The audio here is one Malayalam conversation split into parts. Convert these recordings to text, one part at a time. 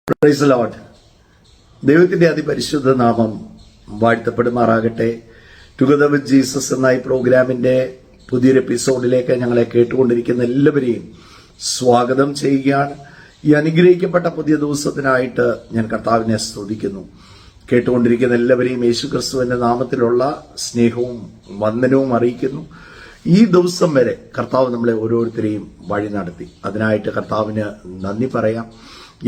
Praise the Lord. ദൈവത്തിന്റെ അതിപരിശുദ്ധ നാമം വാഴ്ത്തപ്പെടുമാറാകട്ടെ. ടുഗദർ വിത്ത് ജീസസ് എന്ന ഈ പ്രോഗ്രാമിന്റെ പുതിയൊരു എപ്പിസോഡിലേക്ക് ഞങ്ങളെ കേട്ടുകൊണ്ടിരിക്കുന്ന എല്ലാവരെയും സ്വാഗതം ചെയ്യുകയാണ്. ഈ അനുഗ്രഹിക്കപ്പെട്ട പുതിയ ദിവസത്തിനായിട്ട് ഞാൻ കർത്താവിനെ സ്തുതിക്കുന്നു. കേട്ടുകൊണ്ടിരിക്കുന്ന എല്ലാവരെയും യേശുക്രിസ്തുവിന്റെ നാമത്തിലുള്ള സ്നേഹവും വന്ദനവും അറിയിക്കുന്നു. ഈ ദിവസം വരെ കർത്താവ് നമ്മളെ ഓരോരുത്തരെയും വഴി നടത്തി. അതിനായിട്ട് കർത്താവിന് നന്ദി പറയാം.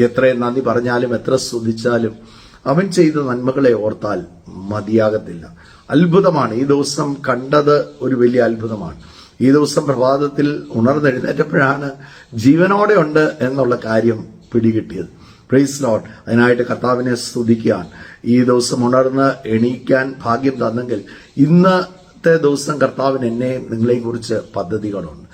എത്ര നന്ദി പറഞ്ഞാലും എത്ര സ്തുതിച്ചാലും അവൻ ചെയ്ത നന്മകളെ ഓർത്താൽ മതിയാകത്തില്ല. അത്ഭുതമാണ്. ഈ ദിവസം കണ്ടത് ഒരു വലിയ അത്ഭുതമാണ്. ഈ ദിവസം പ്രഭാതത്തിൽ ഉണർന്നെഴുന്നേറ്റപ്പോഴാണ് ജീവനോടെ ഉണ്ട് എന്നുള്ള കാര്യം പിടികിട്ടിയത്. Praise Lord. അതിനായിട്ട് കർത്താവിനെ സ്തുതിക്കാൻ ഈ ദിവസം ഉണർന്ന് എണീക്കാൻ ഭാഗ്യം തന്നെങ്കിൽ ഇന്നത്തെ ദിവസം കർത്താവിന് എന്നെയും നിങ്ങളെയും കുറിച്ച് പദ്ധതികളുണ്ട്.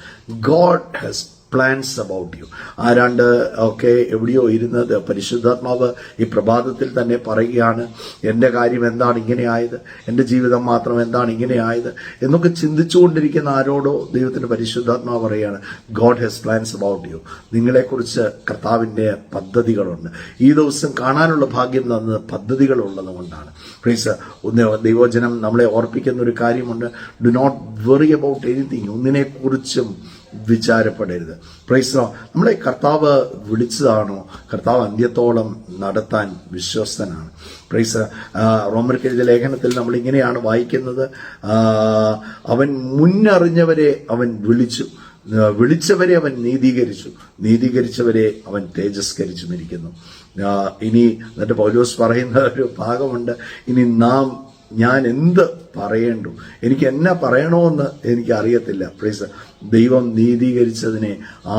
God has plans about you. ആരാണ്ട് ഒക്കെ എവിടെയോ ഇരുന്നത് പരിശുദ്ധാത്മാവ് ഈ പ്രഭാതത്തിൽ തന്നെ പറയുകയാണ്, എന്റെ കാര്യം എന്താണ് ഇങ്ങനെയായത്, എന്റെ ജീവിതം മാത്രം എന്താണ് ഇങ്ങനെയായത് എന്നൊക്കെ ചിന്തിച്ചുകൊണ്ടിരിക്കുന്ന ആരോടോ ദൈവത്തിന്റെ പരിശുദ്ധാത്മാവ് പറയുകയാണ്, God has plans about you. നിങ്ങളെക്കുറിച്ച് കർത്താവിന്റെ പദ്ധതികളുണ്ട്. ഈ ദിവസം കാണാനുള്ള ഭാഗ്യം തന്നത് പദ്ധതികൾ ഉള്ളത് കൊണ്ടാണ്. പ്ലീസ്, ദൈവവചനം നമ്മളെ ഓർപ്പിക്കുന്ന ഒരു കാര്യമുണ്ട്, do not worry about anything. ഒന്നിനെക്കുറിച്ചും വിചാരപ്പെടരുത്. പ്രൈസ്. നമ്മളെ കർത്താവ് വിളിച്ചതാണോ? കർത്താവ് അന്ത്യത്തോളം നടത്താൻ വിശ്വസ്തനാണ്. പ്രൈസ്. റോമർക്കെഴുതിയ ലേഖനത്തിൽ നമ്മൾ ഇങ്ങനെയാണ് വായിക്കുന്നത്, അവൻ മുന്നറിഞ്ഞവരെ അവൻ വിളിച്ചു, വിളിച്ചവരെ അവൻ നീതീകരിച്ചവരെ അവൻ തേജസ്കരിച്ചുമിരിക്കുന്നു. ഇനി എന്നിട്ട് പൗലോസ് പറയുന്ന ഒരു ഭാഗമുണ്ട്, ഇനി ഞാൻ എന്ത് പറയേണ്ടു, എനിക്ക് എന്നാ പറയണമെന്ന് എനിക്ക് അറിയത്തില്ല. പ്ലീസ്, ദൈവം നീതീകരിച്ചതിനെ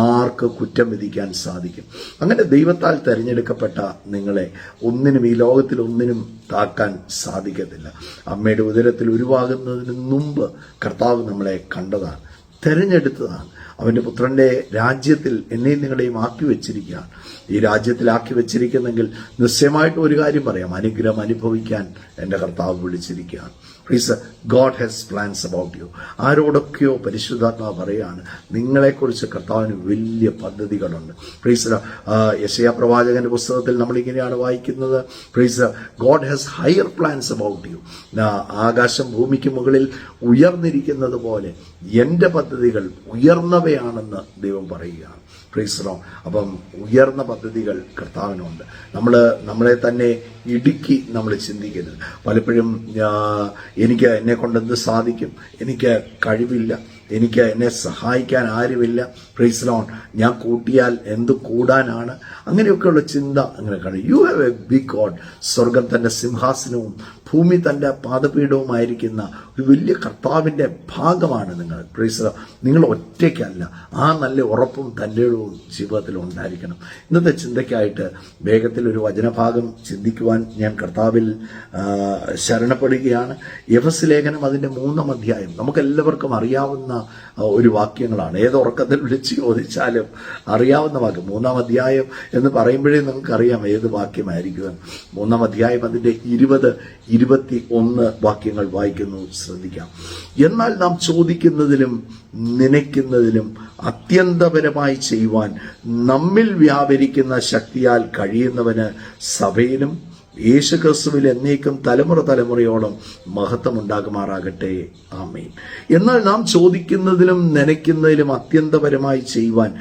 ആർക്ക് കുറ്റം വിധിക്കാൻ സാധിക്കും? അങ്ങനെ ദൈവത്താൽ തെരഞ്ഞെടുക്കപ്പെട്ട നിങ്ങളെ ഒന്നിനും ഈ ലോകത്തിൽ ഒന്നിനും താക്കാൻ സാധിക്കത്തില്ല. അമ്മയുടെ ഉദരത്തിൽ ഉരുവാകുന്നതിന് മുമ്പ് കർത്താവ് നമ്മളെ കണ്ടതാണ്, തെരഞ്ഞെടുത്തതാണ്. അവന്റെ പുത്രന്റെ രാജ്യത്തിൽ എന്നെയും നിങ്ങളെയും ആക്കി വെച്ചിരിക്കുകയാണ്. ഈ രാജ്യത്തിലാക്കി വെച്ചിരിക്കുന്നെങ്കിൽ നിശ്ചയമായിട്ടും ഒരു കാര്യം പറയാം, അനുഗ്രഹം അനുഭവിക്കാൻ എന്റെ കർത്താവ് വിളിച്ചിരിക്കുകയാണ്. Please, God has plans about you. ആരോടൊക്കെയോ പരിശുദ്ധാത്മാവ് പറയാണ്, നിങ്ങളെക്കുറിച്ച് കർത്താവിന് വലിയ പദ്ധതികളുണ്ട്. പ്ലീസ്, യെശയ്യാ പ്രവാചകന്റെ പുസ്തകത്തിൽ നമ്മളിങ്ങനെയാണ് വായിക്കുന്നത്, please, God has higher plans about you. ആകാശം ഭൂമിക്ക് മുകളിൽ ഉയർന്നിരിക്കുന്നത് പോലെ എന്റെ പദ്ധതികൾ ഉയർന്നവയാണെന്ന് ദൈവം പറയുകയാണ്. പ്രീസ്റോ. അപ്പം ഉയർന്ന പദ്ധതികൾ കർത്താവിനുണ്ട്. നമ്മളെ തന്നെ ഇടുക്കി നമ്മൾ ചിന്തിക്കരുത്. പലപ്പോഴും എനിക്ക് എന്നെ കൊണ്ടെന്ത് സാധിക്കും, എനിക്ക് കഴിവില്ല, എനിക്ക് എന്നെ സഹായിക്കാൻ ആരുമില്ല, പ്രൈസ് ലോൺ, ഞാൻ കൂട്ടിയാൽ എന്ത് കൂടാനാണ്, അങ്ങനെയൊക്കെയുള്ള ചിന്ത അങ്ങനെ കാണും. You have a big God. സ്വർഗം തന്റെ സിംഹാസനവും ഭൂമി തന്റെ പാദപീഠവുമായിരിക്കുന്ന ഒരു വലിയ കർത്താവിന്റെ ഭാഗമാണ് നിങ്ങൾ. Praise Lord. നിങ്ങൾ ഒറ്റയ്ക്കല്ല. ആ നല്ല ഉറപ്പും തൻ്റെ ജീവിതത്തിൽ ഉണ്ടായിരിക്കണം. ഇന്നത്തെ ചിന്തയ്ക്കായിട്ട് വേഗത്തിൽ ഒരു വചനഭാഗം ചിന്തിക്കുവാൻ ഞാൻ കർത്താവിൽ ശരണപ്പെടുകയാണ്. എഫെസ്യ ലേഖനം അതിന്റെ 3-ാം അധ്യായം നമുക്കെല്ലാവർക്കും അറിയാവുന്ന ഒരു വാക്യങ്ങളാണ്. ഏത് ഉറക്കത്തിൽ വിളിച്ച് ചോദിച്ചാലും അറിയാവുന്ന വാക്യം. 3-ാം അധ്യായം എന്ന് പറയുമ്പോഴേ നമുക്കറിയാം ഏത് വാക്യമായിരിക്കും. 3-ാം അധ്യായം അതിന്റെ 20-21 വാക്യങ്ങൾ വായിക്കുന്നു. ശ്രദ്ധിക്കാം. എന്നാൽ നാം ചോദിക്കുന്നതിലും നനയ്ക്കുന്നതിലും അത്യന്തപരമായി ചെയ്യുവാൻ നമ്മിൽ വ്യാപരിക്കുന്ന ശക്തിയാൽ കഴിയുന്നവന് സഭയിലും യേശുക്രിസ്തുവിൽ എന്നേക്കും തലമുറയോളം മഹത്വം ഉണ്ടാകുമാറാകട്ടെ. ആമേൻ. എന്നാൽ നാം ചോദിക്കുന്നതിലും നനയ്ക്കുന്നതിലും അത്യന്തപരമായി ചെയ്യുവാൻ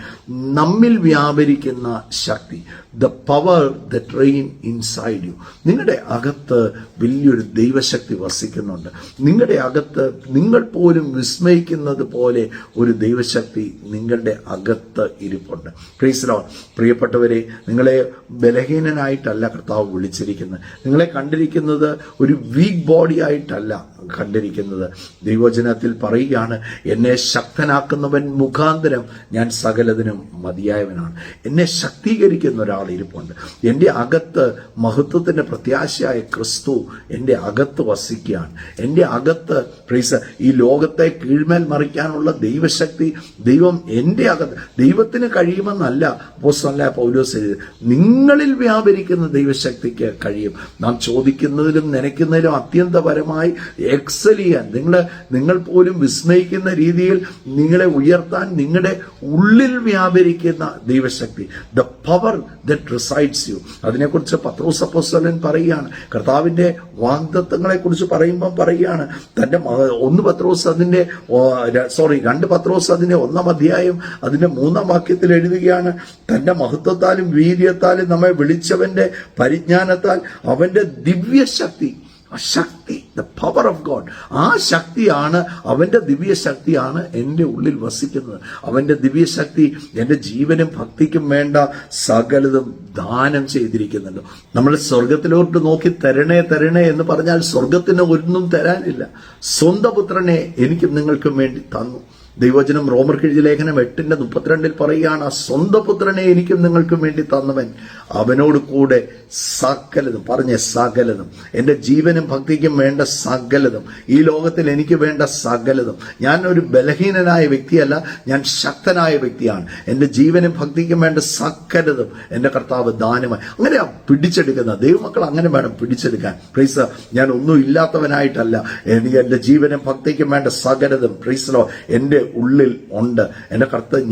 നമ്മിൽ വ്യാപരിക്കുന്ന ശക്തി, the power that reign inside you. നിങ്ങളുടെ അകത്ത് വലിയൊരു ദൈവശക്തി വസിക്കുന്നുണ്ട്. നിങ്ങളുടെ അകത്ത് നിങ്ങൾ പോലും വിസ്മയിക്കുന്നത് പോലെ ഒരു ദൈവശക്തി നിങ്ങളുടെ അകത്ത് ഇരിപ്പുണ്ട്. Praise Lord. പ്രിയപ്പെട്ടവരെ, നിങ്ങളെ ബലഹീനനായിട്ടല്ല കർത്താവ് വിളിച്ചിരിക്കുന്നത്. നിങ്ങളെ കണ്ടിരിക്കുന്നത് ഒരു വീക്ക് ബോഡി ആയിട്ടല്ല കണ്ടിരിക്കുന്നത്. ദൈവവചനത്തിൽ പറയുകയാണ്, എന്നെ ശക്തനാക്കുന്നവൻ മുഖാന്തരം ഞാൻ സകലതിനും മതിയായവനാണ്. എന്നെ ശക്തീകരിക്കുന്ന ഒരാൾ ഇരിപ്പുണ്ട്. എൻ്റെ അകത്ത് മഹത്വത്തിന്റെ പ്രത്യാശയായ ക്രിസ്തു എൻ്റെ അകത്ത് വസിക്കുകയാണ്. എൻ്റെ അകത്ത് പ്രൈസ് ഈ ലോകത്തെ കീഴ്മേൽ മറിക്കാനുള്ള ദൈവശക്തി ദൈവം എൻ്റെ അകത്ത്, ദൈവത്തിന് കഴിയുമെന്നല്ല അപ്പോസ്തലനായ പൗലോസ് എഴുതി, നിങ്ങളിൽ വ്യാപരിക്കുന്ന ദൈവശക്തിക്ക് കഴിയും. നാം ചോദിക്കുന്നതിലും നനയ്ക്കുന്നതിലും അത്യന്തപരമായി എക്സൽ ചെയ്യാൻ, നിങ്ങൾ പോലും വിസ്മയിക്കുന്ന രീതിയിൽ നിങ്ങളെ ഉയർത്താൻ നിങ്ങളുടെ ഉള്ളിൽ വ്യാപരിക്കുന്ന ദൈവശക്തി, the power that resides you. അതിനെക്കുറിച്ച് പത്രോസ് അപ്പോസ്തലൻ പറയുകയാണ്. കർത്താവിന്റെ വാഗ്ദത്തങ്ങളെ കുറിച്ച് പറയുമ്പോൾ പറയുകയാണ്, തന്റെ 2 പത്രോസ് അതിന്റെ 1-ാം അധ്യായം അതിന്റെ 3-ാം വാക്യത്തിൽ എഴുതുകയാണ്, തന്റെ മഹത്വത്താലും വീര്യത്താലും നമ്മെ വിളിച്ചവന്റെ പരിജ്ഞാനത്താൽ അവന്റെ ദിവ്യശക്തി, ശക്തി, ദ പവർ ഓഫ് ഗോഡ്, ആ ശക്തിയാണ്, അവന്റെ ദിവ്യശക്തിയാണ് എൻ്റെ ഉള്ളിൽ വസിക്കുന്നത്. അവന്റെ ദിവ്യശക്തി എൻ്റെ ജീവനും ഭക്തിക്കും വേണ്ട സകലതും ദാനം ചെയ്തിരിക്കുന്നുണ്ട്. നമ്മൾ സ്വർഗത്തിലോട്ട് നോക്കി തരണേ എന്ന് പറഞ്ഞാൽ സ്വർഗത്തിന് ഒന്നും തരാനില്ല. സ്വന്തം പുത്രനെ എനിക്കും നിങ്ങൾക്കും വേണ്ടി തന്നു. ദൈവവചനം റോമർക്ക് എഴുതിയ ലേഖനം 8:32 പറയുകയാണ്, സ്വന്തം പുത്രനെ എനിക്കും നിങ്ങൾക്കും വേണ്ടി തന്നവൻ അവനോട് കൂടെ സകലതും, പറഞ്ഞ സകലതും, എൻ്റെ ജീവനും ഭക്തിക്കും വേണ്ട സകലതും, ഈ ലോകത്തിൽ എനിക്ക് വേണ്ട സകലതും. ഞാൻ ഒരു ബലഹീനനായ വ്യക്തിയല്ല, ഞാൻ ശക്തനായ വ്യക്തിയാണ്. എൻ്റെ ജീവനും ഭക്തിക്കും വേണ്ട സകലതും എൻ്റെ കർത്താവ് ദാനമായി അങ്ങനെയാ പിടിച്ചെടുക്കുന്ന ദൈവമക്കൾ. അങ്ങനെ വേണം പിടിച്ചെടുക്കാൻ. പ്രൈസ്, ഞാൻ ഒന്നും ഇല്ലാത്തവനായിട്ടല്ല, എനിക്ക് എൻ്റെ ജീവനും ഭക്തിക്കും വേണ്ട സകലതും പ്രൈസലോ എൻ്റെ ഉള്ളിൽ ഉണ്ട്. എൻ്റെ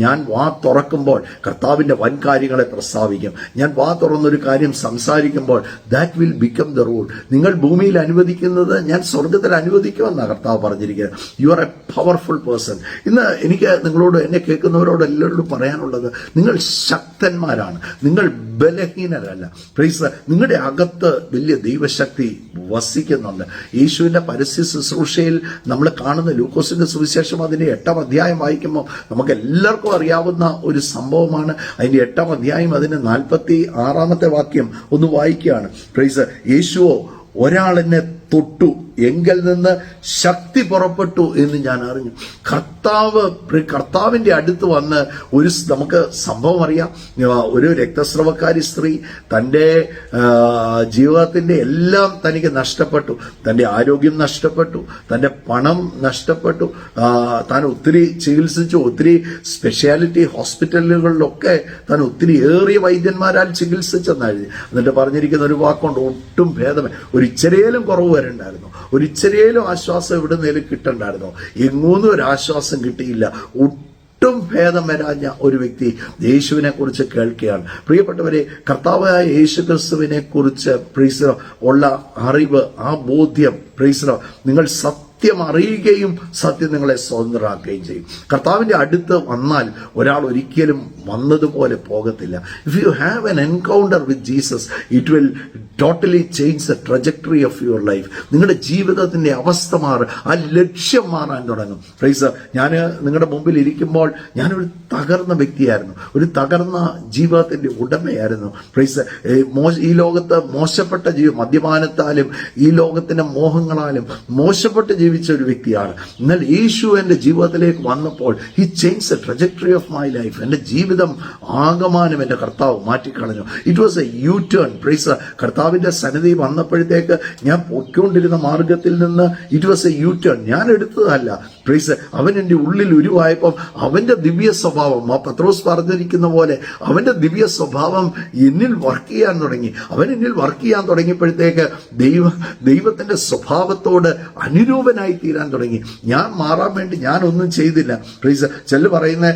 ഞാൻ വാ തുറക്കുമ്പോൾ കർത്താവിന്റെ വൻ കാര്യങ്ങളെ പ്രസ്താവിക്കും. ഞാൻ വാ തുറന്നൊരു കാര്യം സംസാരിക്കുമ്പോൾ that will become the rule. നിങ്ങൾ ഭൂമിയിൽ അനുവദിക്കുന്നത് ഞാൻ സ്വർഗത്തിൽ അനുവദിക്കുമെന്നാണ് കർത്താവ് പറഞ്ഞിരിക്കുന്നത്. You are A powerful person. ഇന്ന് എനിക്ക് നിങ്ങളോട്, എന്നെ കേൾക്കുന്നവരോട് എല്ലാവരോടും പറയാനുള്ളത്, നിങ്ങൾ ശക്തന്മാരാണ്, നിങ്ങൾ ബലഹീനരല്ല. പ്രൈസ്, നിങ്ങളുടെ അകത്ത് വലിയ ദൈവശക്തി വസിക്കുന്നുണ്ട്. യേശുവിന്റെ പരസ്യ ശുശ്രൂഷയിൽ നമ്മൾ കാണുന്ന ലൂക്കോസിന്റെ സുവിശേഷം അതിന്റെ 8-ാം അധ്യായം വായിക്കുമ്പോൾ നമുക്ക് എല്ലാവർക്കും അറിയാവുന്ന ഒരു സംഭവമാണ്. അതിന്റെ 8-ാം അധ്യായം അതിന്റെ 46-ാമത്തെ വാക്യം ഒന്ന് വായിക്കുകയാണ്. പ്രൈസ്, യേശുവോ ഒരാളെന്നെ തൊട്ടു, എങ്കിൽ നിന്ന് ശക്തി പുറപ്പെട്ടു എന്ന് ഞാൻ അറിഞ്ഞു. കർത്താവിന്റെ അടുത്ത് വന്ന് നമുക്ക് സംഭവം അറിയാം. ഒരു രക്തസ്രവക്കാരി സ്ത്രീ തന്റെ ജീവിതത്തിന്റെ എല്ലാം തനിക്ക് നഷ്ടപ്പെട്ടു. തന്റെ ആരോഗ്യം നഷ്ടപ്പെട്ടു, തന്റെ പണം നഷ്ടപ്പെട്ടു, താൻ ഒത്തിരി ചികിത്സിച്ചു, ഒത്തിരി സ്പെഷ്യാലിറ്റി ഹോസ്പിറ്റലുകളിലൊക്കെ താൻ ഒത്തിരി ഏറിയ വൈദ്യന്മാരാൽ ചികിത്സിച്ചെന്നാണ്. എന്നിട്ട് പറഞ്ഞിരിക്കുന്ന ഒരു വാക്കുണ്ട്, ഒട്ടും ഭേദമേ, ഒരു ഇച്ചിരയിലും കുറവ് വരണ്ടായിരുന്നു, ഒരു ഇച്ചിരയിലും ആശ്വാസം എവിടുന്നേലും കിട്ടണ്ടായിരുന്നോ? എങ്ങൂന്നും ഒരു ആശ്വാസം കിട്ടിയില്ല. ഒട്ടും ഭേദം വരാഞ്ഞ ഒരു വ്യക്തി യേശുവിനെ കുറിച്ച് കേൾക്കുകയാണ്. പ്രിയപ്പെട്ടവരെ, കർത്താവായ യേശു ക്രിസ്തുവിനെ കുറിച്ച് പ്രീസറോ ഉള്ള അറിവ്, ആ ബോധ്യം പ്രീസറോ, നിങ്ങൾ സത്യം അറിയുകയും സത്യം നിങ്ങളെ സ്വതന്ത്രരാക്കുകയും ചെയ്യും. കർത്താവിന്റെ അടുത്ത് വന്നാൽ ഒരാൾ ഒരിക്കലും വന്നതുപോലെ പോകത്തില്ല. If you have an encounter with Jesus, it will totally change the trajectory of your life. നിങ്ങളുടെ ജീവിതത്തിന്റെ അവസ്ഥ മാറും, ആ ലക്ഷ്യം മാറാൻ തുടങ്ങും. പ്രൈസ്, ഞാൻ നിങ്ങളുടെ മുമ്പിൽ ഇരിക്കുമ്പോൾ ഞാനൊരു തകർന്ന വ്യക്തിയായിരുന്നു, ഒരു തകർന്ന ജീവിതത്തിന്റെ ഉടമയായിരുന്നു. പ്രൈസ്, ഈ ലോകത്ത് മോശപ്പെട്ട മദ്യപാനത്താലും ഈ ലോകത്തിന്റെ മോഹങ്ങളാലും മോശപ്പെട്ട് ജീവിച്ച ഒരു വ്യക്തിയാണ്. എന്നാൽ യേശു എന്റെ ജീവിതത്തിലേക്ക് വന്നപ്പോൾ he change the trajectory of my life. എന്റെ ജീവിതം ആകമാനം എന്റെ കർത്താവ് മാറ്റിക്കളഞ്ഞു. It was a U turn. Praise, കർത്താവിന്റെ സന്നിധി വന്നപ്പോഴത്തേക്ക് ഞാൻ പൊയ്ക്കൊണ്ടിരുന്ന മാർഗത്തിൽ നിന്ന് it was a U turn. ഞാൻ എടുത്തതല്ല. പ്രൈസ്, അവൻ എന്റെ ഉള്ളിൽ ഉരുവായപ്പം അവന്റെ ദിവ്യ സ്വഭാവം, ആ പത്രോസ് പറഞ്ഞിരിക്കുന്ന പോലെ അവന്റെ ദിവ്യ സ്വഭാവം എന്നിൽ വർക്ക് ചെയ്യാൻ തുടങ്ങി. അവൻ എന്നിൽ വർക്ക് ചെയ്യാൻ തുടങ്ങിയപ്പോഴത്തേക്ക് ദൈവത്തിന്റെ സ്വഭാവത്തോട് അനുരൂപനായി തീരാൻ തുടങ്ങി. ഞാൻ മാറാൻ വേണ്ടി ഞാൻ ഒന്നും ചെയ്തില്ല. പ്രൈസ്, ചെല്ലു പറയുന്ന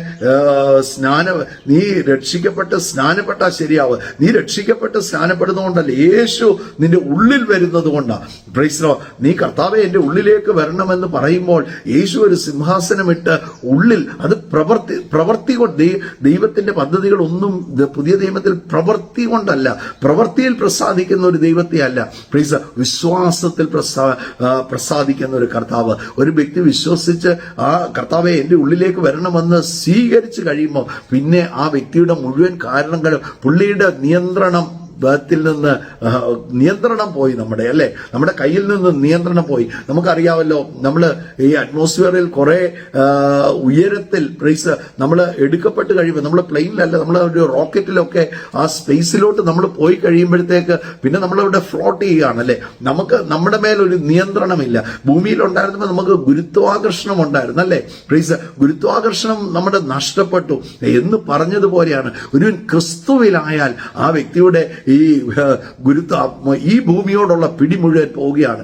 നീ രക്ഷിക്കപ്പെട്ട് സ്നാനപ്പെട്ടാൽ ശരിയാവുക. നീ രക്ഷിക്കപ്പെട്ട് സ്നാനപ്പെടുന്നതുകൊണ്ടല്ല, യേശു നിന്റെ ഉള്ളിൽ വരുന്നത് കൊണ്ടാണ്. പ്രൈസ്, നീ കർത്താവെ എന്റെ ഉള്ളിലേക്ക് വരണമെന്ന് പറയുമ്പോൾ യേശു ഒരു സിംഹാസനമിട്ട് ഉള്ളിൽ, അത് പ്രവർത്തി കൊണ്ട്, ദൈവത്തിന്റെ പദ്ധതികളൊന്നും പുതിയ നിയമത്തിൽ പ്രവർത്തി കൊണ്ടല്ല, പ്രവർത്തിയിൽ പ്രസാദിക്കുന്ന ഒരു ദൈവത്തെ അല്ല. പ്രൈസ്, വിശ്വാസത്തിൽ പ്രസാദിക്കുന്ന ഒരു കർത്താവ്. ഒരു വ്യക്തി വിശ്വസിച്ച് ആ കർത്താവെ എന്റെ ഉള്ളിലേക്ക് വരണമെന്ന് സ്വീകരിച്ചു കഴിയുമ്പോൾ പിന്നെ ആ വ്യക്തിയുടെ മുഴുവൻ കാരണങ്ങളും, പുള്ളിയുടെ നിയന്ത്രണം പോയി, നമ്മുടെ കയ്യിൽ നിന്ന് നിയന്ത്രണം പോയി. നമുക്കറിയാമല്ലോ, നമ്മൾ ഈ അറ്റ്മോസ്ഫിയറിൽ കുറെ ഉയരത്തിൽ പ്രൈസ് നമ്മൾ എടുക്കപ്പെട്ട് കഴിയുമ്പോൾ, നമ്മൾ പ്ലെയിനിലല്ല, നമ്മൾ ഒരു റോക്കറ്റിലൊക്കെ ആ സ്പേസിലോട്ട് നമ്മൾ പോയി കഴിയുമ്പോഴത്തേക്ക് പിന്നെ നമ്മളവിടെ ഫ്ലോട്ട് ചെയ്യുകയാണല്ലേ. നമുക്ക് നമ്മുടെ മേലൊരു നിയന്ത്രണമില്ല. ഭൂമിയിലുണ്ടായിരുന്നപ്പോൾ നമുക്ക് ഗുരുത്വാകർഷണം ഉണ്ടായിരുന്നു അല്ലേ. പ്രൈസ്, ഗുരുത്വാകർഷണം നമ്മുടെ നഷ്ടപ്പെട്ടു എന്ന് പറഞ്ഞതുപോലെയാണ്. ഒരു ക്രിസ്തുവിലായാൽ ആ വ്യക്തിയുടെ ഈ ഭൂമിയോടുള്ള പിടി മുഴുവൻ പോവുകയാണ്.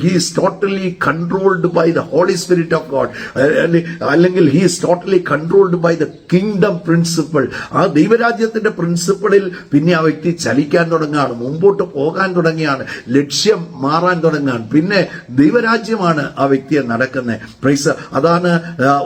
He is totally controlled by the holy spirit of God, അല്ലെങ്കിൽ he is totally controlled by the kingdom principle. ആ ദൈവരാജ്യത്തിന്റെ പ്രിൻസിപ്പിളിൽ പിന്നെ ആ വ്യക്തി ചലിക്കാൻ തുടങ്ങുകയാണ്, മുമ്പോട്ട് പോകാൻ തുടങ്ങിയാണ്, ലക്ഷ്യം മാറാൻ തുടങ്ങുകയാണ്. പിന്നെ ദൈവരാജ്യമാണ് ആ വ്യക്തിയെ നടക്കുന്നത്. പ്രൈസ്. അതാണ്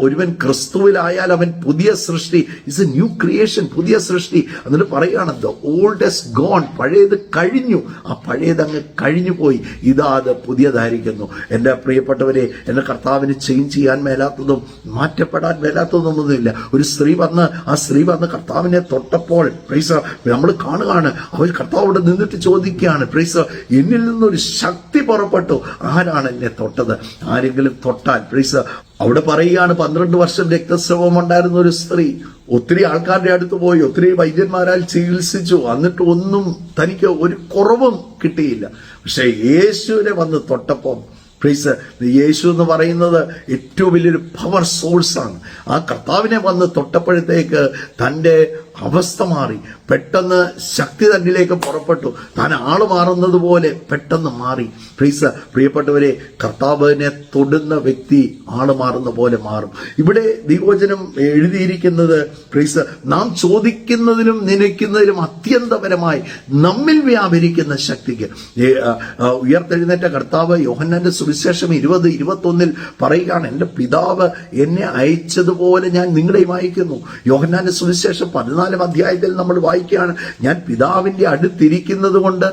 ഒരുവൻ ക്രിസ്തുവിലായാൽ അവൻ പുതിയ സൃഷ്ടി, ഇസ് എ ന്യൂ ക്രിയേഷൻ, പുതിയ സൃഷ്ടി. എന്നിട്ട് പറയുകയാണ് ദ ഓൾഡ് ഹസ് ഗോൺ, പഴയത് കഴിഞ്ഞു, ആ പഴയത് അങ്ങ് കഴിഞ്ഞു പോയി, ഇതാ അത് പുതിയതായിരിക്കുന്നു. എന്റെ പ്രിയപ്പെട്ടവരെ, എന്റെ കർത്താവിന് ചേഞ്ച് ചെയ്യാൻ മേലാത്തതും മാറ്റപ്പെടാൻ മേലാത്തതൊന്നുമില്ല. ഒരു സ്ത്രീ വന്ന് കർത്താവിനെ തൊട്ടപ്പോൾ പ്രൈസ് നമ്മൾ കാണുകയാണ്, അവർ കർത്താവോട് നിന്നിട്ട് ചോദിക്കുകയാണ്, പ്രൈസ് എന്നിൽ നിന്നൊരു ശക്തി പുറപ്പെട്ടു, ആരാണ് എന്നെ തൊട്ടത്? ആരെങ്കിലും തൊട്ടാൽ പ്രൈസ്. അവിടെ പറയുകയാണ് 12 വർഷം രക്തസ്രവം ഉണ്ടായിരുന്ന ഒരു സ്ത്രീ ഒത്തിരി ആൾക്കാരുടെ അടുത്ത് പോയി, ഒത്തിരി വൈദ്യന്മാരാൽ ചികിത്സിച്ചു, എന്നിട്ട് ഒന്നും തനിക്ക് ഒരു കുറവും കിട്ടിയില്ല. പക്ഷെ യേശുവിനെ വന്ന് തൊട്ടപ്പോൾ പ്രൈസ്, യേശു എന്ന് പറയുന്നത് ഏറ്റവും വലിയൊരു പവർ സോഴ്സാണ്. ആ കർത്താവിനെ വന്ന് തൊട്ടപ്പോഴത്തേക്ക് തന്റെ അവസ്ഥ മാറി, പെട്ടെന്ന് ശക്തി തന്നിലേക്ക് പുറപ്പെട്ടു, താൻ ആള് മാറുന്നത് പോലെ പെട്ടെന്ന് മാറി. പ്രൈസ്. പ്രിയപ്പെട്ടവരെ, കർത്താവിനെ തൊടുന്ന വ്യക്തി ആള് മാറുന്ന പോലെ മാറും. ഇവിടെ ദൈവവചനം എഴുതിയിരിക്കുന്നത് പ്രൈസ്, നാം ചോദിക്കുന്നതിലും നനയ്ക്കുന്നതിലും അത്യന്തപരമായി നമ്മിൽ വ്യാപരിക്കുന്ന ശക്തിക്ക്. ഉയർത്തെഴുന്നേറ്റ കർത്താവ് യോഹന്നാന്റെ സുവിശേഷം 20:21 പറയുകയാണ്, എന്റെ പിതാവ് എന്നെ അയച്ചതുപോലെ ഞാൻ നിങ്ങളെയും അയക്കുന്നു. യോഹന്നാന്റെ സുവിശേഷം 14 അധ്യായത്തിൽ നമ്മൾ വായിക്കുകയാണ്, ഞാൻ പിതാവിന്റെ അടുത്തിരിക്കുന്നത് കൊണ്ട്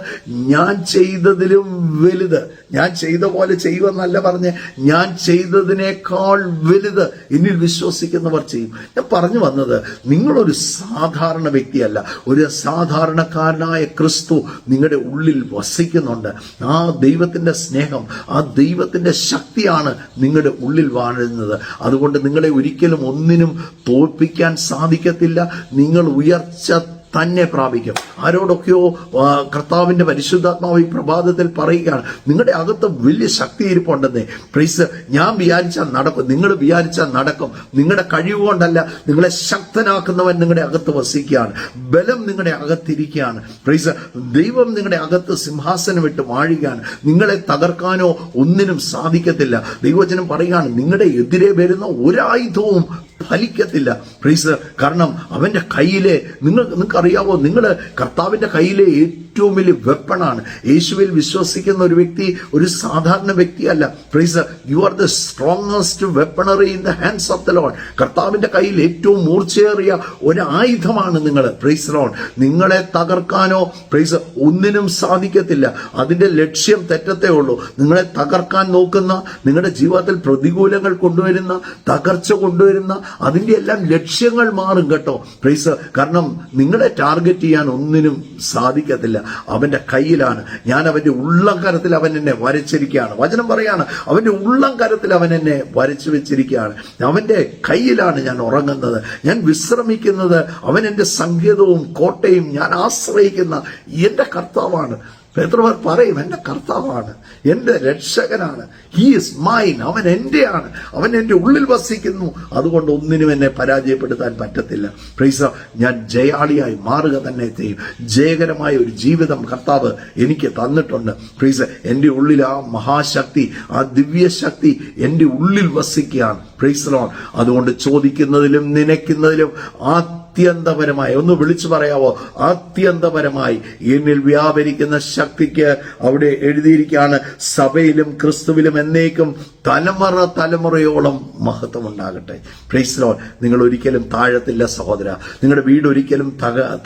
ഞാൻ ചെയ്തതിലും വലുത്, ഞാൻ ചെയ്ത പോലെ ചെയ്യുമെന്നല്ല പറഞ്ഞ്, ഞാൻ ചെയ്തതിനേക്കാൾ വലുത് എന്നിൽ വിശ്വസിക്കുന്നവർ ചെയ്യും. ഞാൻ പറഞ്ഞു വന്നത്, നിങ്ങളൊരു സാധാരണ വ്യക്തിയല്ല, ഒരു സാധാരണക്കാരനായ ക്രിസ്തു നിങ്ങളുടെ ഉള്ളിൽ വസിക്കുന്നുണ്ട്. ആ ദൈവത്തിന്റെ സ്നേഹം, ആ ദൈവത്തിന്റെ ശക്തിയാണ് നിങ്ങളുടെ ഉള്ളിൽ വാഴുന്നത്. അതുകൊണ്ട് നിങ്ങളെ ഒരിക്കലും ഒന്നിനും തോൽപ്പിക്കാൻ സാധിക്കത്തില്ല. നിങ്ങൾ ഉയർച്ച തന്നെ പ്രാപിക്കും. ആരോടൊക്കെയോ കർത്താവിന്റെ പരിശുദ്ധാത്മാവ് ഈ പ്രഭാതത്തിൽ പറയുകയാണ്, നിങ്ങളുടെ അകത്ത് വലിയ ശക്തി ഇരിപ്പുണ്ടെന്നേ. പ്രൈസ്. ഞാൻ വിചാരിച്ചാൽ നടക്കും, നിങ്ങൾ വിചാരിച്ചാൽ നടക്കും. നിങ്ങളുടെ കഴിവുകൊണ്ടല്ല, നിങ്ങളെ ശക്തനാക്കുന്നവൻ നിങ്ങളുടെ അകത്ത് വസിക്കുകയാണ്, ബലം നിങ്ങളുടെ അകത്തിരിക്കുകയാണ്. പ്രൈസ്. ദൈവം നിങ്ങളുടെ അകത്ത് സിംഹാസനം ഇട്ട് വാഴുകയാണ്. നിങ്ങളെ തകർക്കാനോ ഒന്നിനും സാധിക്കത്തില്ല. ദൈവവചനം പറയുകയാണ്, നിങ്ങളുടെ എതിരെ വരുന്ന ഒരായുധവും ഫലിക്കത്തില്ല. പ്രൈസ്. കാരണം അവന്റെ കയ്യിലെ നിങ്ങൾക്കറിയാവോ, നിങ്ങൾ കർത്താവിന്റെ കയ്യിലെ ഏറ്റവും വലിയ വെപ്പണാണ്. യേശുവിൽ വിശ്വസിക്കുന്ന ഒരു വ്യക്തി ഒരു സാധാരണ വ്യക്തിയല്ല. Praise. You are the strongest weaponry in the hands of the lord. കർത്താവിന്റെ കയ്യിൽ ഏറ്റവും മൂർച്ചയേറിയ ഒരു ആയുധമാണ് നിങ്ങൾ. Praise lord. നിങ്ങളെ തകർക്കാനോ പ്രൈസ് ഒന്നിനും സാധിക്കത്തില്ല. അതിന്റെ ലക്ഷ്യം തെറ്റത്തേ ഉള്ളൂ. നിങ്ങളെ തകർക്കാൻ നോക്കുന്ന, നിങ്ങളുടെ ജീവിതത്തിൽ പ്രതികൂലങ്ങൾ കൊണ്ടുവരുന്ന, തകർച്ച കൊണ്ടുവരുന്ന അതിന്റെ എല്ലാം ലക്ഷ്യങ്ങൾ മാറും കേട്ടോ. പ്രൈസ്. കാരണം നിങ്ങളെ ടാർഗറ്റ് ചെയ്യാൻ ഒന്നിനും സാധിക്കത്തില്ല. അവന്റെ കയ്യിലാണ്. ഞാൻ അവന്റെ ഉള്ളം കരത്തിൽ അവൻ എന്നെ വരച്ചിരിക്കുകയാണ്. വചനം പറയാണ്, അവന്റെ ഉള്ളം കരത്തിൽ അവൻ എന്നെ വരച്ചു വെച്ചിരിക്കുകയാണ്. അവന്റെ കയ്യിലാണ് ഞാൻ ഉറങ്ങുന്നത്, ഞാൻ വിശ്രമിക്കുന്നത്. അവൻ എന്റെ സങ്കേതവും കോട്ടയും, ഞാൻ ആശ്രയിക്കുന്ന എന്റെ കർത്താവാണ്. പേത്രവർ പറയും, എന്റെ കർത്താവാണ്, എന്റെ രക്ഷകനാണ്, ഹി ഈസ് മൈൻ, അവൻ എന്റെയാണ്, അവൻ എന്റെ ഉള്ളിൽ വസിക്കുന്നു. അതുകൊണ്ട് ഒന്നിനും എന്നെ പരാജയപ്പെടുത്താൻ പറ്റത്തില്ല. പ്രൈസ്. ഞാൻ ജയാളിയായി മാറുക തന്നെ ചെയ്യും. ജയകരമായ ഒരു ജീവിതം കർത്താവ് എനിക്ക് തന്നിട്ടുണ്ട്. പ്രൈസ്. എന്റെ ഉള്ളിൽ ആ മഹാശക്തി, ആ ദിവ്യശക്തി എന്റെ ഉള്ളിൽ വസിക്കുകയാണ്. Praise Lord. അതുകൊണ്ട് ചോദിക്കുന്നതിലും നനയ്ക്കുന്നതിലും അത്യന്തപരമായി, ഒന്ന് വിളിച്ചു പറയാവോ, അത്യന്തപരമായി എന്നിൽ വ്യാപരിക്കുന്ന ശക്തിക്ക് അവിടെ എഴുതിയിരിക്കുകയാണ്, സഭയിലും ക്രിസ്തുവിലും എന്നേക്കും തലമുറയോളം മഹത്വം ഉണ്ടാകട്ടെ. Praise Lord. നിങ്ങൾ ഒരിക്കലും താഴത്തില്ല സഹോദര. നിങ്ങളുടെ വീട് ഒരിക്കലും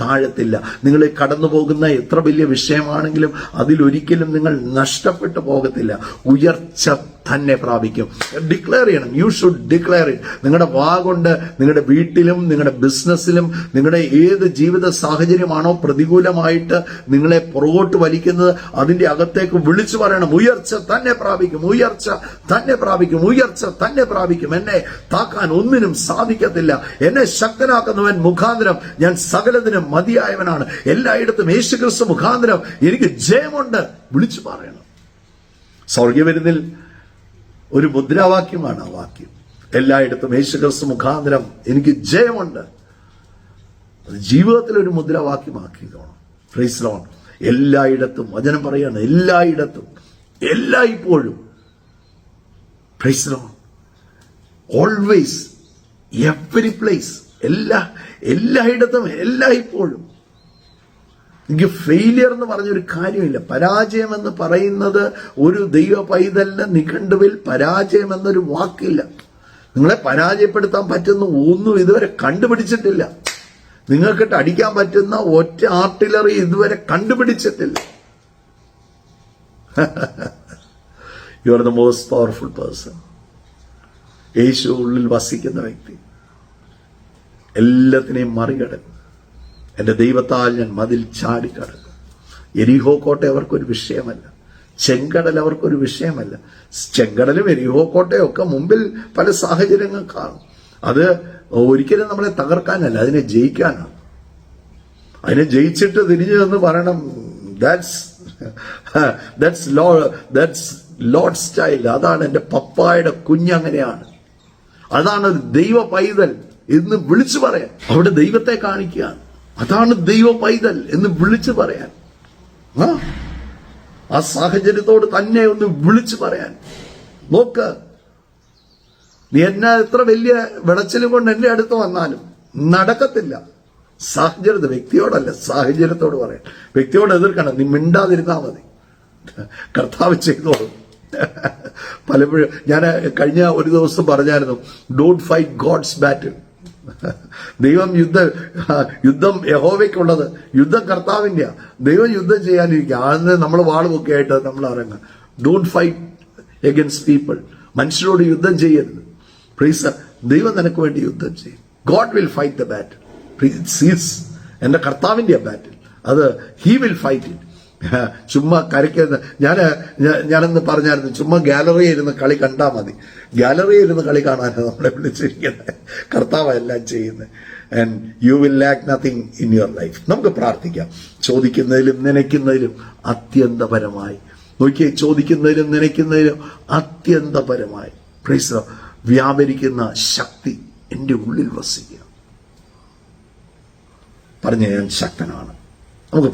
താഴത്തില്ല. നിങ്ങൾ കടന്നു പോകുന്ന എത്ര വലിയ വിഷയമാണെങ്കിലും അതിലൊരിക്കലും നിങ്ങൾ നഷ്ടപ്പെട്ടു പോകത്തില്ല. ഉയർച്ച തന്നെ പ്രാപിക്കും. ഡിക്ലെയർ ചെയ്യണം. You should declare it. നിങ്ങളുടെ വാ കൊണ്ട് നിങ്ങളുടെ വീട്ടിലും നിങ്ങളുടെ ബിസിനസ്സിലും നിങ്ങളുടെ ഏത് ജീവിത സാഹചര്യമാണോ പ്രതികൂലമായിട്ട് നിങ്ങളെ പുറകോട്ട് വലിക്കുന്നത്, അതിന്റെ അകത്തേക്ക് വിളിച്ചു പറയണം, ഉയർച്ച തന്നെ പ്രാപിക്കും, ഉയർച്ച തന്നെ പ്രാപിക്കും, ഉയർച്ച തന്നെ പ്രാപിക്കും. എന്നെ താക്കാൻ ഒന്നിനും സാധിക്കത്തില്ല. എന്നെ ശക്തനാക്കുന്നവൻ മുഖാന്തരം ഞാൻ സകലത്തിനും മതിയായവനാണ്. എല്ലായിടത്തും യേശുക്രിസ്തു മുഖാന്തരം എനിക്ക് ജയമുണ്ട്. വിളിച്ചു പറയണം. സ്വർഗ്ഗവിരുന്നിൽ ഒരു മുദ്രാവാക്യമാണ് ആ വാക്യം. എല്ലായിടത്തും യേശുക്രിസ്തു മുഖാന്തരം എനിക്ക് ജയമുണ്ട്. അത് ജീവിതത്തിൽ ഒരു മുദ്രാവാക്യമാക്കിക്കോണം. Praise Lord. എല്ലായിടത്തും വചനം പറയാണ്, എല്ലായിടത്തും, എല്ലായ്പ്പോഴും. Praise Lord. Always, every place, എല്ലായിടത്തും, എല്ലായ്പ്പോഴും. എനിക്ക് ഫെയിലിയർ എന്ന് പറഞ്ഞൊരു കാര്യമില്ല. പരാജയം എന്ന് പറയുന്നത് ഒരു ദൈവ പൈതലിന്റെ നിഘണ്ടുവിൽ പരാജയം എന്നൊരു വാക്കില്ല. നിങ്ങളെ പരാജയപ്പെടുത്താൻ പറ്റുന്ന ഒന്നും ഇതുവരെ കണ്ടുപിടിച്ചിട്ടില്ല. നിങ്ങൾക്കിട്ട് അടിക്കാൻ പറ്റുന്ന ഒറ്റ ആർട്ടിലറി ഇതുവരെ കണ്ടുപിടിച്ചിട്ടില്ല. You are the most powerful person. Yesu ഉള്ളിൽ വസിക്കുന്ന വ്യക്തി എല്ലാത്തിനെയും മറികടക്കും. എന്റെ ദൈവത്താൽ ഞാൻ മതിൽ ചാടിക്കടക്കും. എരിഹോ കോട്ട അവർക്കൊരു വിഷയമല്ല. ചെങ്കടൽ അവർക്കൊരു വിഷയമല്ല. ചെങ്കടലും എരിഹോ കോട്ടയും ഒക്കെ മുമ്പിൽ പല സാഹചര്യങ്ങൾ കാണും. അത് ഒരിക്കലും നമ്മളെ തകർക്കാനല്ല, അതിനെ ജയിക്കാനാണ്. അതിനെ ജയിച്ചിട്ട് തിരിഞ്ഞു എന്ന് പറയണം, ദാറ്റ്സ് ലോർഡ് സ്റ്റൈൽ. അതാണ് എന്റെ പപ്പായുടെ കുഞ്ഞങ്ങനെയാണ്. അതാണ് ഒരു ദൈവ പൈതൽ എന്ന് വിളിച്ചു പറയാൻ. അവിടെ ദൈവത്തെ കാണിക്കുകയാണ്. അതാണ് ദൈവ പൈതൽ എന്ന് വിളിച്ചു പറയാൻ. ആ സാഹചര്യത്തോട് തന്നെ ഒന്ന് വിളിച്ചു പറയാൻ നോക്ക്. നീ എന്നെ എത്ര വലിയ വിളച്ചിലും കൊണ്ട് എന്റെ അടുത്ത് വന്നാലും നടക്കത്തില്ല. സാഹചര്യത്തെ, വ്യക്തിയോടല്ല, സാഹചര്യത്തോട് പറയാൻ. വ്യക്തിയോട് എതിർക്കണം. നീ മിണ്ടാതിരുന്നാ മതി, കർത്താവ് ചെയ്തോളും. പലപ്പോഴും ഞാൻ കഴിഞ്ഞ ഒരു ദിവസം പറഞ്ഞായിരുന്നു, ഡോണ്ട് ഫൈറ്റ് ഗോഡ്സ് ബാറ്റിൽ. ദൈവം യുദ്ധം യഹോവയ്ക്കുള്ളത്, യുദ്ധം കർത്താവിന്റെയാ. ദൈവം യുദ്ധം ചെയ്യാനിരിക്കുക. ആദ്യം നമ്മൾ വാളുമൊക്കെ ആയിട്ട് നമ്മൾ ഇറങ്ങുക. Don't fight against people. മനുഷ്യരോട് യുദ്ധം ചെയ്യരുത്. പ്രീസ്, ദൈവം നിനക്ക് വേണ്ടി യുദ്ധം ചെയ്യും. God will fight the battle. എന്റെ കർത്താവിന്റെ ബാറ്റിൽ. അത് ഹി വിൽ ഫൈറ്റ് ഇറ്റ്. ചുമ്മാ കരയ്ക്കുന്ന ഞാനെന്ന് പറഞ്ഞായിരുന്നു, ചുമ്മാ ഗാലറിയിൽ ഇരുന്ന് കളി കണ്ടാൽ മതി. ഗാലറിയിൽ ഇരുന്ന് കളി കാണാനാണ് നമ്മളെ വിളിച്ചിരിക്കുന്നത്. കർത്താവ് എല്ലാം ചെയ്യുന്നത്. And you will lack nothing in your life. നമുക്ക് പ്രാർത്ഥിക്കാം. ചോദിക്കുന്നതിലും നനയ്ക്കുന്നതിലും അത്യന്തപരമായി, നോക്കിയേ, ചോദിക്കുന്നതിലും നനയ്ക്കുന്നതിലും അത്യന്തപരമായി പ്രൈസ് വ്യാപരിക്കുന്ന ശക്തി എന്റെ ഉള്ളിൽ വസിക്കുക. പറഞ്ഞ ഞാൻ ശക്തനാണ്. നമുക്ക്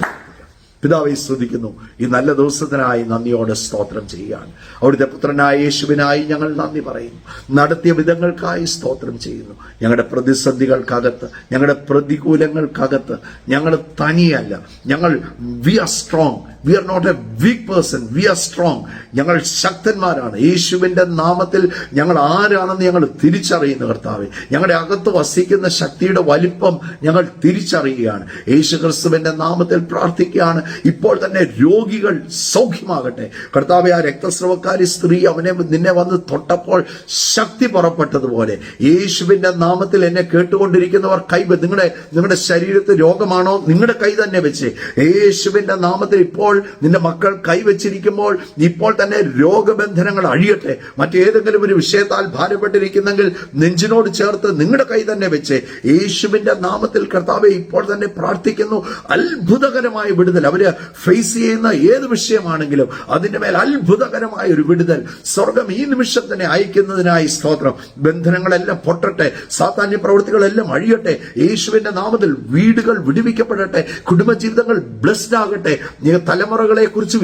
പിതാവെ സ്തുതിക്കുന്നു. ഈ നല്ല ദിവസത്തിനായി നന്ദിയോടെ സ്തോത്രം ചെയ്യുകയാണ്. അവിടുത്തെ പുത്രനായ യേശുവിനായി ഞങ്ങൾ നന്ദി പറയുന്നു. നടത്തിയ വിധങ്ങൾക്കായി സ്തോത്രം ചെയ്യുന്നു. ഞങ്ങളുടെ പ്രതിസന്ധികൾക്കകത്ത്, ഞങ്ങളുടെ പ്രതികൂലങ്ങൾക്കകത്ത് ഞങ്ങൾ തനിയല്ല. ഞങ്ങൾ we are strong. We are not a weak person. We are strong. ഞങ്ങൾ ശക്തന്മാരാണ്. യേശുവിന്റെ നാമത്തിൽ ഞങ്ങൾ ആരാണെന്ന് ഞങ്ങൾ തിരിച്ചറിയുന്നു. കർത്താവെ, ഞങ്ങളുടെ അകത്ത് വസിക്കുന്ന ശക്തിയുടെ വലിപ്പം ഞങ്ങൾ തിരിച്ചറിയുകയാണ്. യേശു ക്രിസ്തുവിന്റെ നാമത്തിൽ പ്രാർത്ഥിക്കുകയാണ്. ഇപ്പോൾ തന്നെ രോഗികൾ സൗഖ്യമാകട്ടെ. കർത്താവെ, ആ രക്തസ്രവക്കാരി സ്ത്രീ നിന്നെ വന്ന് തൊട്ടപ്പോൾ ശക്തി പുറപ്പെട്ടതുപോലെ യേശുവിന്റെ നാമത്തിൽ എന്നെ കേട്ടുകൊണ്ടിരിക്കുന്നവർ നിങ്ങളുടെ ശരീരത്തിൽ രോഗമാണോ, നിങ്ങളുടെ കൈ തന്നെ വെച്ച് യേശുവിന്റെ നാമത്തിൽ ഇപ്പോൾ നിന്റെ മക്കൾ കൈവച്ചിരിക്കുമ്പോൾ ഇപ്പോൾ തന്നെ രോഗബന്ധനങ്ങൾ അഴിയട്ടെ. മറ്റേതെങ്കിലും ഒരു വിഷയത്താൽ ഭാരപ്പെട്ടിരിക്കുന്നെങ്കിൽ നെഞ്ചിനോട് ചേർത്ത് നിങ്ങളുടെ കൈ തന്നെ വെച്ച് യേശുവിന്റെ നാമത്തിൽ കർത്താവെ ഇപ്പോൾ തന്നെ പ്രാർത്ഥിക്കുന്നു. അത്ഭുതകരമായ വിടുതൽ അവര് ഫേസ് ചെയ്യുന്ന ഏത് വിഷയമാണെങ്കിലും അതിന്റെ മേൽ അത്ഭുതകരമായ ഒരു വിടുതൽ സ്വർഗം ഈ നിമിഷം തന്നെ അയക്കുന്നതിനായി സ്തോത്രം. ബന്ധനങ്ങളെല്ലാം പൊട്ടട്ടെ. സാത്താന്യ പ്രവൃത്തികളെല്ലാം അഴിയട്ടെ. യേശുവിന്റെ നാമത്തിൽ വീടുകൾ വിടുവിക്കപ്പെടട്ടെ. കുടുംബജീവിതങ്ങൾ ബ്ലെസ്ഡ് ആകട്ടെ. തലമുറകളെ കുറിച്ച്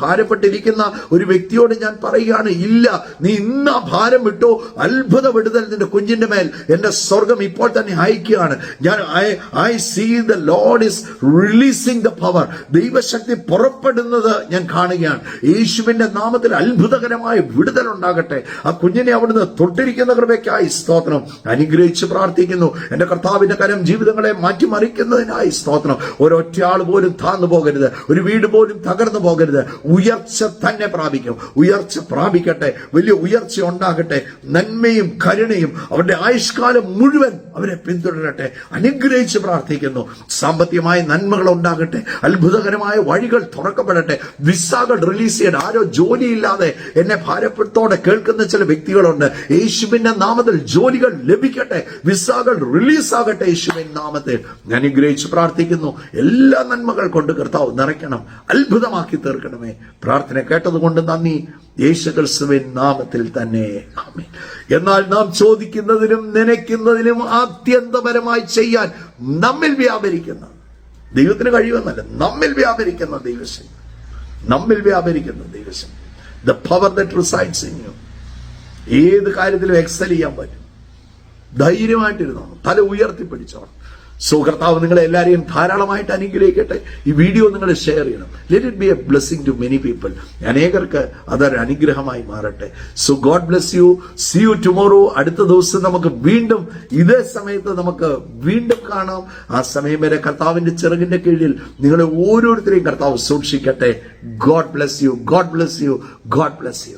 ഭാരപ്പെട്ടിരിക്കുന്ന ഒരു വ്യക്തിയോട് ഞാൻ പറയുകയാണ്, ഇല്ല, നീ ഇന്ന് ആ ഭാരം വിട്ടോ. അത്ഭുത വിടുതൽ നിന്റെ കുഞ്ഞിന്റെ മേൽ എന്റെ സ്വർഗം ഇപ്പോൾ തന്നെ അയക്കുകയാണ്. I see the Lord is releasing the power. ദൈവശക്തി പുറപ്പെടുന്നത് ഞാൻ കാണുകയാണ്. യേശുവിന്റെ നാമത്തിൽ അത്ഭുതകരമായ വിടുതൽ ഉണ്ടാകട്ടെ. ആ കുഞ്ഞിനെ അവിടുന്ന് തൊട്ടിരിക്കുന്ന കൃപയ്ക്കായി സ്തോത്രം. അനുഗ്രഹിച്ച് പ്രാർത്ഥിക്കുന്നു. എന്റെ കർത്താവിന്റെ കരം ജീവിതങ്ങളെ മാറ്റിമറിക്കുന്നതിനായി സ്തോത്രം. ഒരൊറ്റയാൾ പോലും താഴ്ന്നു പോകരുത്. ഒരു വീട് പോലും തകർന്നു പോകരുത്. ഉയർച്ച തന്നെ പ്രാപിക്കും. ഉയർച്ച പ്രാപിക്കട്ടെ. വലിയ ഉയർച്ച ഉണ്ടാകട്ടെ. നന്മയും കരുണയും അവരുടെ ആയുഷ്കാലം മുഴുവൻ അവരെ പിന്തുടരട്ടെ. അനുഗ്രഹിച്ച് പ്രാർത്ഥിക്കുന്നു. സാമ്പത്തികമായ നന്മകൾ ഉണ്ടാകട്ടെ. അത്ഭുതകരമായ വഴികൾ തുറക്കപ്പെടട്ടെ. വിസകൾ റിലീസ് ചെയ്യട്ടെ. ആരോ ജോലിയില്ലാതെ എന്നെ ഭാരത്തോടെ കേൾക്കുന്ന ചില വ്യക്തികളുണ്ട്. യേശുവിന്റെ നാമത്തിൽ ജോലികൾ ലഭിക്കട്ടെ. വിസകൾ റിലീസ് ആകട്ടെ. യേശുവിന്റെ നാമത്തിൽ അനുഗ്രഹിച്ച് പ്രാർത്ഥിക്കുന്നു. എല്ലാ നന്മകൾ കൊണ്ട് കർത്താവ് നിറയ്ക്കണം. അത്ഭുതമാക്കി തീർക്കണമേ. പ്രാർത്ഥന കേട്ടതുകൊണ്ട് നന്ദി. യേശു ക്രിസ്തുവിൻ നാമത്തിൽ തന്നെ ആമേൻ. എന്നാൽ നാം ചോദിക്കുന്നതിലും നനയ്ക്കുന്നതിലും ആത്യന്തപരമായി ചെയ്യാൻ നമ്മിൽ വ്യാപരിക്കുന്ന ദൈവത്തിന് കഴിയുമെന്നല്ല, നമ്മിൽ വ്യാപരിക്കുന്ന ദൈവശക്തി, നമ്മിൽ വ്യാപരിക്കുന്ന ദൈവശക്തി, the power that resides in you. ഏത് കാര്യത്തിലും എക്സൽ ചെയ്യാൻ പറ്റും. ധൈര്യമായിട്ടിരുന്നോണം, തല ഉയർത്തിപ്പിടിച്ചോണം. സോ കർത്താവ് നിങ്ങളെ എല്ലാവരെയും ധാരാളമായിട്ട് അനുഗ്രഹിക്കട്ടെ. ഈ വീഡിയോ നിങ്ങൾ ഷെയർ ചെയ്യണം. Let it be a blessing to many people. അനേകർക്ക് അതൊരു അനുഗ്രഹമായി മാറട്ടെ. So God bless you. See you tomorrow. അടുത്ത ദിവസം നമുക്ക് വീണ്ടും ഇതേ സമയത്ത് നമുക്ക് വീണ്ടും കാണാം. ആ സമയം വരെ കർത്താവിന്റെ ചിറകിന്റെ കീഴിൽ നിങ്ങളെ ഓരോരുത്തരെയും കർത്താവ് സൂക്ഷിക്കട്ടെ. God bless you. God bless you. God bless U.